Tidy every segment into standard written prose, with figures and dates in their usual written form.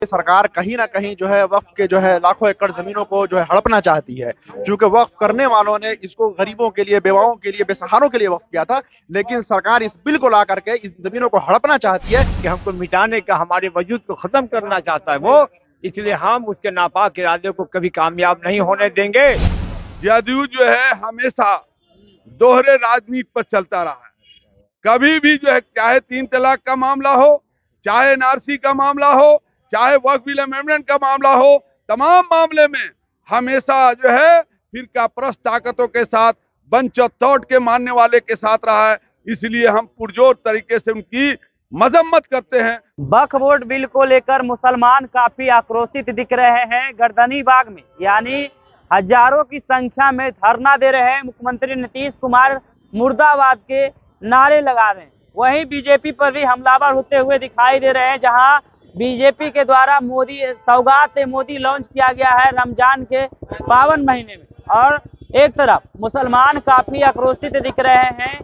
सरकार कहीं ना कहीं जो है वक्फ के जो है लाखों एकड़ जमीनों को जो है हड़पना चाहती है। क्योंकि वक्फ करने वालों ने इसको गरीबों के लिए, बेवाओं के लिए, बेसहारों के लिए वक्फ किया था, लेकिन सरकार इस बिल को ला करके इस जमीनों को हड़पना चाहती है। कि हमको मिटाने का, हमारे वजूद को खत्म करना चाहता है वो, इसलिए हम उसके नापाक इरादे को कभी कामयाब नहीं होने देंगे। जदयू जो है हमेशा दोहरे राजनीति पर चलता रहा है। कभी भी जो है, चाहे 3 तलाक का मामला हो, चाहे एनआरसी का मामला हो, चाहे वक्फ बिल अमेंडमेंट का मामला हो, तमाम मामले में हमेशा जो है फिरका परस्त ताकतों के साथ, बंच ऑफ थॉट के मानने वाले के साथ रहा है। इसलिए हम पुरजोर तरीके से उनकी मजम्मत करते हैं। वक्फ बोर्ड बिल को लेकर मुसलमान काफी आक्रोशित दिख रहे हैं। गर्दनी बाग में यानी हजारों की संख्या में धरना दे रहे हैं। मुख्यमंत्री नीतीश कुमार मुर्दाबाद के नारे लगा रहे हैं। वहीं बीजेपी पर भी हमलावर होते हुए दिखाई दे रहे हैं, जहां बीजेपी के द्वारा मोदी सौगात मोदी लॉन्च किया गया है रमजान के पावन महीने में, और एक तरफ मुसलमान काफी आक्रोशित दिख रहे हैं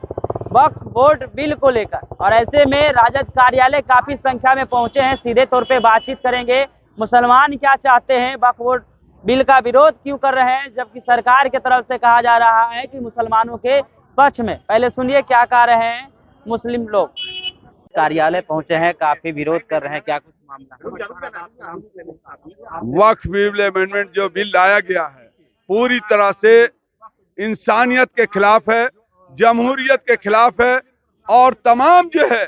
वक्फ बोर्ड बिल को लेकर। और ऐसे में राजद कार्यालय काफी संख्या में पहुंचे हैं। सीधे तौर पे बातचीत करेंगे, मुसलमान क्या चाहते हैं, वक्फ बोर्ड बिल का विरोध क्यों कर रहे हैं, जबकि सरकार की तरफ से कहा जा रहा है कि मुसलमानों के पक्ष में। पहले सुनिए क्या कह रहे हैं मुस्लिम लोग। कार्यालय पहुंचे हैं, काफी विरोध कर रहे हैं, क्या कुछ मामला? वक्फ बिल अमेंडमेंट जो बिल लाया गया है पूरी तरह से इंसानियत के खिलाफ है, जमहूरियत के खिलाफ है, और तमाम जो है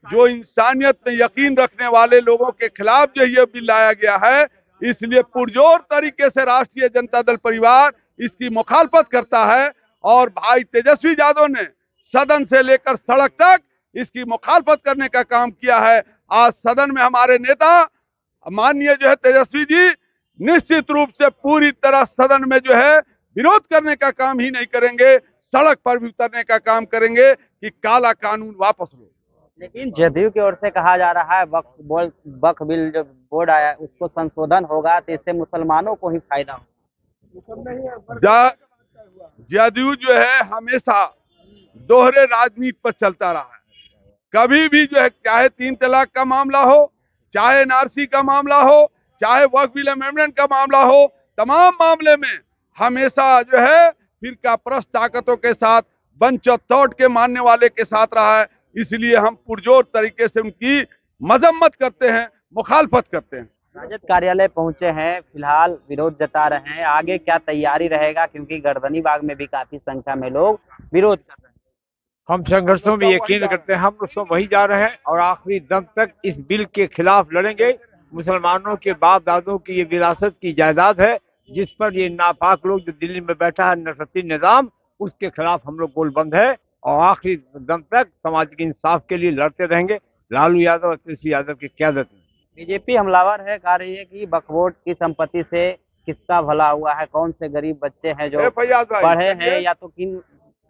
जो इंसानियत में यकीन रखने वाले लोगों के खिलाफ जो ये बिल लाया गया है। इसलिए पुरजोर तरीके से राष्ट्रीय जनता दल परिवार इसकी मुखालफत करता है, और भाई तेजस्वी यादव ने सदन से लेकर सड़क तक इसकी मुखालफत करने का काम किया है। आज सदन में हमारे नेता माननीय जो है तेजस्वी जी निश्चित रूप से पूरी तरह सदन में जो है विरोध करने का काम ही नहीं करेंगे, सड़क पर भी उतरने का काम करेंगे कि काला कानून वापस लो। लेकिन जदयू की ओर से कहा जा रहा है वक्फ बिल जो बोर्ड आया उसको संशोधन होगा तो इससे मुसलमानों को ही फायदा होगा। जदयू जो है हमेशा दोहरे राजनीति पर चलता रहा है। कभी भी जो है, चाहे 3 तलाक का मामला हो, चाहे एनआरसी का मामला हो, चाहे वक्फ बिल अमेंडमेंट का मामला हो, तमाम मामले में हमेशा जो है फिरका परस्त ताकतों के साथ, बंच ऑफ थॉट के मानने वाले के साथ रहा है। इसलिए हम पुरजोर तरीके से उनकी मजम्मत करते हैं, मुखालफत करते हैं। राजद कार्यालय पहुंचे हैं, फिलहाल विरोध जता रहे हैं, आगे क्या तैयारी रहेगा, क्योंकि गर्दनी बाग में भी काफी संख्या में लोग विरोध कर रहे हैं। हम संघर्षों में यकीन करते हैं, हम उसमें वही जा रहे हैं और आखिरी दम तक इस बिल के खिलाफ लड़ेंगे। मुसलमानों के बाप दादों की ये विरासत की जायदाद है, जिस पर ये नापाक लोग जो दिल्ली में बैठा है नसरती निजाम, उसके खिलाफ हम लोग गोलबंद है और आखिरी दम तक सामाजिक इंसाफ के लिए लड़ते रहेंगे। लालू यादव और तेजस्वी यादव की क्यादत में बीजेपी हमलावर है, कह रही है कि वक्फ बोर्ड की संपत्ति से किसका भला हुआ है, कौन से गरीब बच्चे हैं जो पढ़े हैं, या तो किन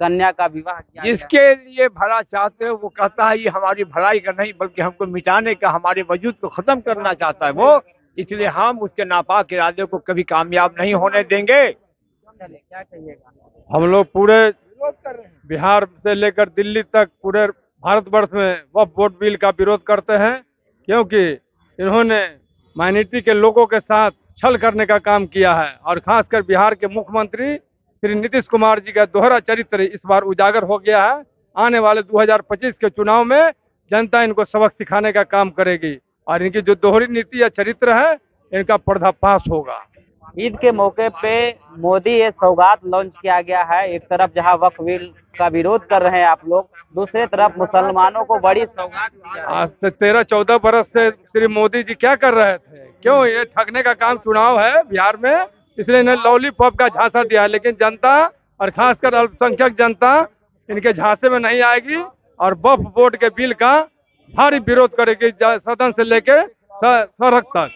कन्या का विवाह किया। जिसके लिए भला चाहते हो वो कहता है ये हमारी भलाई का नहीं बल्कि हमको मिटाने का, हमारे वजूद को खत्म करना चाहता है वो, इसलिए हम उसके नापाक इरादे को कभी कामयाब नहीं होने देंगे। क्या कहिएगा? हम लोग पूरे बिहार से लेकर दिल्ली तक पूरे भारतवर्ष में वक्फ बोर्ड बिल का विरोध करते हैं, क्योंकि इन्होंने माइनॉरिटी के लोगों के साथ छल करने का काम किया है, और खासकर बिहार के मुख्यमंत्री श्री नीतीश कुमार जी का दोहरा चरित्र इस बार उजागर हो गया है। आने वाले 2025 के चुनाव में जनता इनको सबक सिखाने का काम करेगी, और इनकी जो दोहरी नीति या चरित्र है इनका पर्दाफाश होगा। ईद के मौके पे मोदी ये सौगात लॉन्च किया गया है। एक तरफ जहां वक्फ बिल का विरोध कर रहे हैं आप लोग, दूसरे तरफ मुसलमानों को बड़ी सौगात। आज से 13-14 बरस से श्री मोदी जी क्या कर रहे थे? क्यों ये ठगने का काम चुनाव है बिहार में, इसलिए इन्हें लॉलीपॉप का झांसा दिया है। लेकिन जनता और खासकर अल्पसंख्यक जनता इनके झांसे में नहीं आएगी, और वक्फ बोर्ड के बिल का भारी विरोध करेगी सदन से लेके सड़क तक।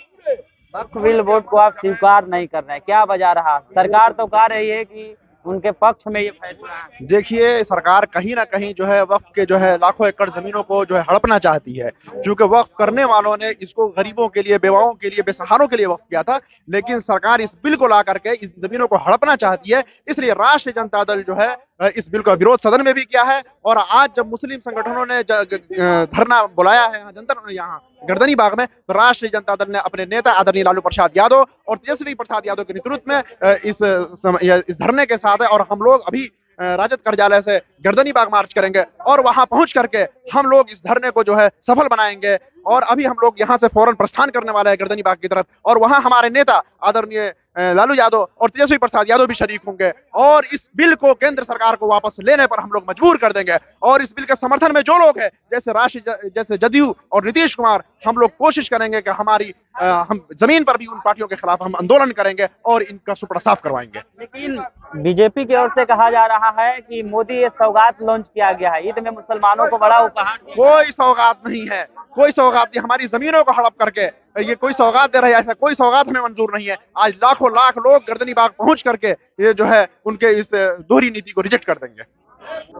वक्फ बिल बोर्ड को आप स्वीकार नहीं कर रहे हैं, क्या वजह रहा? सरकार तो कह रही है कि उनके पक्ष में ये फैसला है। देखिए, सरकार कहीं ना कहीं जो है वक्फ के जो है लाखों एकड़ जमीनों को जो है हड़पना चाहती है। क्योंकि वक्फ करने वालों ने इसको गरीबों के लिए, बेवाओं के लिए, बेसहारों के लिए वक्फ किया था, लेकिन सरकार इस बिल को ला करके इस जमीनों को हड़पना चाहती है। इसलिए राष्ट्रीय जनता दल जो है इस बिल का विरोध सदन में भी किया है, और आज जब मुस्लिम संगठनों ने धरना बुलाया है जंतर यहाँ, गर्दनी बाग में, तो राष्ट्रीय जनता दल ने अपने नेता आदरणीय लालू प्रसाद यादव और तेजस्वी प्रसाद यादव के नेतृत्व में इस धरने के साथ है। और हम लोग अभी राजद कार्यालय से गर्दनी बाग मार्च करेंगे और वहां पहुंच करके हम लोग इस धरने को जो है सफल बनाएंगे। और अभी हम लोग यहां से फौरन प्रस्थान करने वाले हैं गर्दनी बाग की तरफ, और वहां हमारे नेता आदरणीय लालू यादव और तेजस्वी प्रसाद यादव भी शरीक होंगे और इस बिल को केंद्र सरकार को वापस लेने पर हम लोग मजबूर कर देंगे। और इस बिल के समर्थन में जो लोग हैं जैसे जदयू और नीतीश कुमार, हम लोग कोशिश करेंगे कि हम जमीन पर भी उन पार्टियों के खिलाफ हम आंदोलन करेंगे और इनका सुपड़ा साफ करवाएंगे। लेकिन बीजेपी की ओर से कहा जा रहा है कि मोदी ये सौगात लॉन्च किया गया है, ईद में मुसलमानों को बड़ा उपहार। कोई सौगात नहीं है, कोई सौगात नहीं। हमारी जमीनों को हड़प करके ये कोई सौगात दे रहा है, ऐसा कोई सौगात हमें मंजूर नहीं है। आज लाखों लाख लोग गर्दनी बाग पहुंच करके ये जो है उनके इस दोहरी नीति को रिजेक्ट कर देंगे।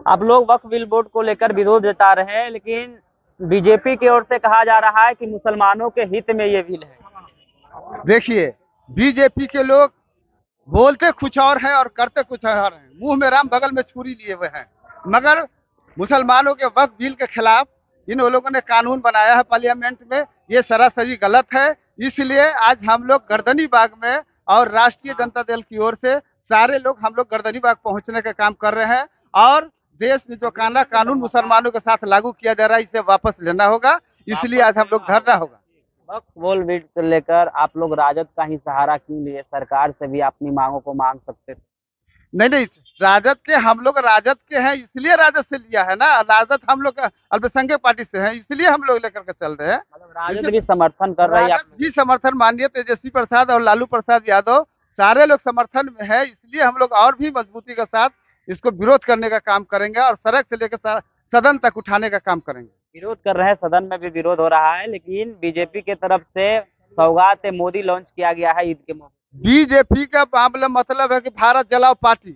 अब लोग वक्फ बिल बोर्ड को लेकर विरोध जता रहे हैं, लेकिन बीजेपी की ओर से कहा जा रहा है कि मुसलमानों के हित में ये बिल है। देखिए, बीजेपी के लोग बोलते कुछ और है और करते कुछ और है, मुंह में राम बगल में छुरी लिए हुए हैं। मगर मुसलमानों के वक्फ बिल के खिलाफ इन लोगों ने कानून बनाया है पार्लियामेंट में, ये सरासरी गलत है। इसलिए आज हम लोग गर्दनी बाग में और राष्ट्रीय जनता दल की ओर से सारे लोग हम लोग गर्दनी बाग पहुंचने का काम कर रहे हैं। और देश में जो कानून मुसलमानों के साथ लागू किया जा रहा है, इसे वापस लेना होगा। इसलिए आज हम लोग धरना होगा। वक्फ बोर्ड बिल को लेकर आप लोग राजद का ही सहारा क्यों लिए? सरकार से भी अपनी मांगों को मांग सकते थे। नहीं, राजद के हम लोग राजद के हैं, इसलिए राजद से लिया है ना। राजद हम लोग अल्पसंख्यक पार्टी से है, इसलिए हम लोग लेकर के चल रहे हैं। मतलब राजद भी समर्थन कर रही है? राजद भी समर्थन माननीय तेजस्वी प्रसाद और लालू प्रसाद यादव सारे लोग समर्थन में है। इसलिए हम लोग और भी मजबूती के साथ इसको विरोध करने का काम करेंगे और सड़क से लेकर सदन तक उठाने का काम करेंगे। विरोध कर रहे हैं, सदन में भी विरोध हो रहा है, लेकिन बीजेपी की तरफ से सौगात मोदी लॉन्च किया गया है ईद के मौके। बीजेपी का मामला मतलब है कि भारत जलाओ पार्टी।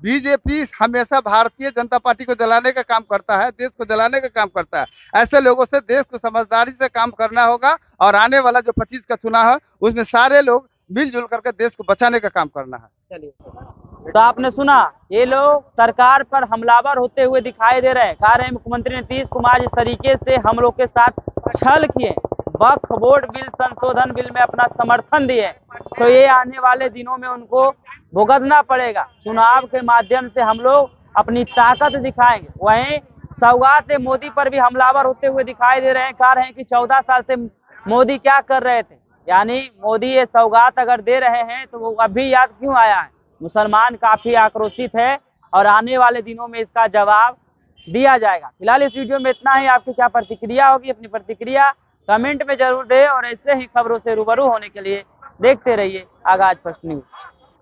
बीजेपी हमेशा भारतीय जनता पार्टी को जलाने का काम करता है, देश को जलाने का काम करता है। ऐसे लोगों से देश को समझदारी से काम करना होगा और आने वाला जो 25 का चुनाव है उसमें सारे लोग मिलजुल करके देश को बचाने का काम करना है। चलिए, तो आपने सुना, ये लोग सरकार पर हमलावर होते हुए दिखाई दे रहे हैं। कह रहे हैं मुख्यमंत्री नीतीश कुमार जिस तरीके से हम लोग के साथ छल किए, वक्फ बोर्ड बिल संशोधन बिल में अपना समर्थन दिए, तो ये आने वाले दिनों में उनको भुगतना पड़ेगा। चुनाव के माध्यम से हम लोग अपनी ताकत दिखाएंगे। वहीं सौगात मोदी पर भी हमलावर होते हुए दिखाई दे रहे हैं। कह रहे हैं कि 14 साल से मोदी क्या कर रहे थे, यानी मोदी ये सौगात अगर दे रहे हैं तो वो अभी याद क्यों आया है। मुसलमान काफी आक्रोशित है और आने वाले दिनों में इसका जवाब दिया जाएगा। फिलहाल इस वीडियो में इतना ही। आपकी क्या प्रतिक्रिया होगी, अपनी प्रतिक्रिया कमेंट में जरूर दें और ऐसे ही खबरों से रूबरू होने के लिए देखते रहिए आगाज फर्स्ट न्यूज।